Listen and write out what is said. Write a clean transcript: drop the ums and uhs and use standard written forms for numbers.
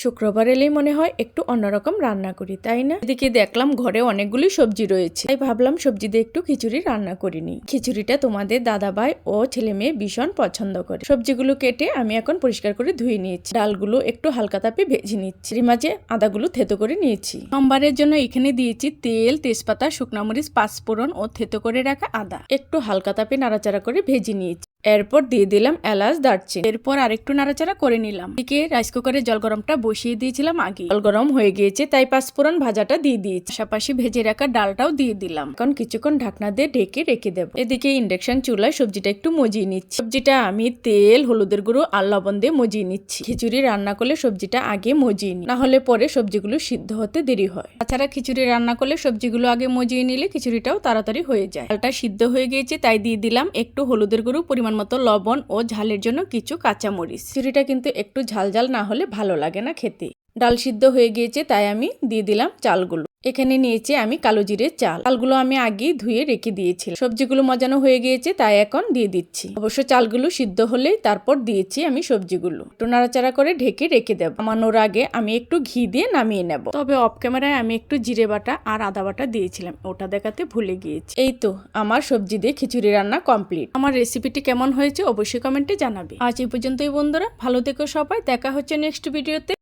শুক্রবার এলেই মনে হয় একটু অন্যরকম রান্না করি, তাই না? এদিকে দেখলাম ঘরে অনেকগুলি সবজি রয়েছে, তাই ভাবলাম সবজি দিয়ে একটু খিচুড়ি রান্না করিনি। খিচুড়িটা তোমাদের দাদাভাই ও ছেলে মেয়ে ভীষণ পছন্দ করে। সবজিগুলো কেটে আমি এখন পরিষ্কার করে ধুয়ে নিয়েছি। ডালগুলো একটু হালকা তাপে ভেজে নিচ্ছি। এর মাঝে আদাগুলো থেতো করে নিয়েছি। সোমবারের জন্য এখানে দিয়েছি তেল, তেজপাতা, শুকনা মরিচ, পাঁচফোড়ন ও থেতো করে রাখা আদা। একটু হালকা তাপে নাড়াচাড়া করে ভেজে নিয়েছি। এরপর দিয়ে দিলাম এলাচ, দারচিনি। এরপর আরেকটু নাড়াচাড়া করে নিলাম। এদিকে রাইস কুকারে জল গরমটা বসিয়ে দিয়েছিলাম আগে। জল গরম হয়ে গিয়েছে, তাই পাঁচফোড়ন ভাজাটা দিয়ে দিয়েছি। পাশাপাশি ভেজে রাখা ডালটাও দিয়ে দিলাম। এখন কিছুক্ষণ ঢাকনা দিয়ে ঢেকে রেখে দেবো। এদিকে ইন্ডাকশন চুলায় সবজিটা একটু মজিয়ে নিচ্ছি। সবজিটা আমি তেল, হলুদের গুঁড়ো আর লবণ দিয়ে মজিয়ে নিচ্ছি। খিচুড়ি রান্না করলে সবজিটা আগে মজিয়ে নি, না হলে পরে সবজিগুলো সিদ্ধ হতে দেরি হয়। তাছাড়া খিচুড়ি রান্না করলে সবজিগুলো আগে মজিয়ে নিলে খিচুড়িটাও তাড়াতাড়ি হয়ে যায়। ডালটা সিদ্ধ হয়ে গিয়েছে, তাই দিয়ে দিলাম একটু হলুদের গুঁড়ো, পরিমাণ মতো লবণ ও ঝালের জন্য কিছু কাঁচামরিচ। খিচুড়িটা কিন্তু একটু ঝাল ঝাল না হলে ভালো লাগে না খেতে। ডাল সিদ্ধ হয়ে গিয়েছে, তাই আমি দিয়ে দিলাম চালগুলো। এখানে নিয়েছি আমি কালো জিরের চাল। চালগুলো আমি আগেই ধুয়ে রেখে দিয়েছিলাম। সবজিগুলো মজানো হয়ে গিয়েছে, তাই এখন দিয়ে দিচ্ছি। অবশ্য চালগুলো সিদ্ধ হলেই তারপর দিয়েছি আমি সবজিগুলো। একটু নাড়াচাড়া করে ঢেকে রেখে দেবো। নামানোর আগে আমি একটু ঘি দিয়ে নামিয়ে নেব। তবে অফ ক্যামেরায় আমি একটু জিরে বাটা আর আদা বাটা দিয়েছিলাম, ওটা দেখাতে ভুলে গিয়েছি। এই তো আমার সবজি দিয়ে খিচুড়ি রান্না কমপ্লিট। আমার রেসিপিটি কেমন হয়েছে অবশ্যই কমেন্টে জানাবে। আজ এই পর্যন্তই বন্ধুরা, ভালো থেকো সবাই। দেখা হচ্ছে নেক্সট ভিডিওতে।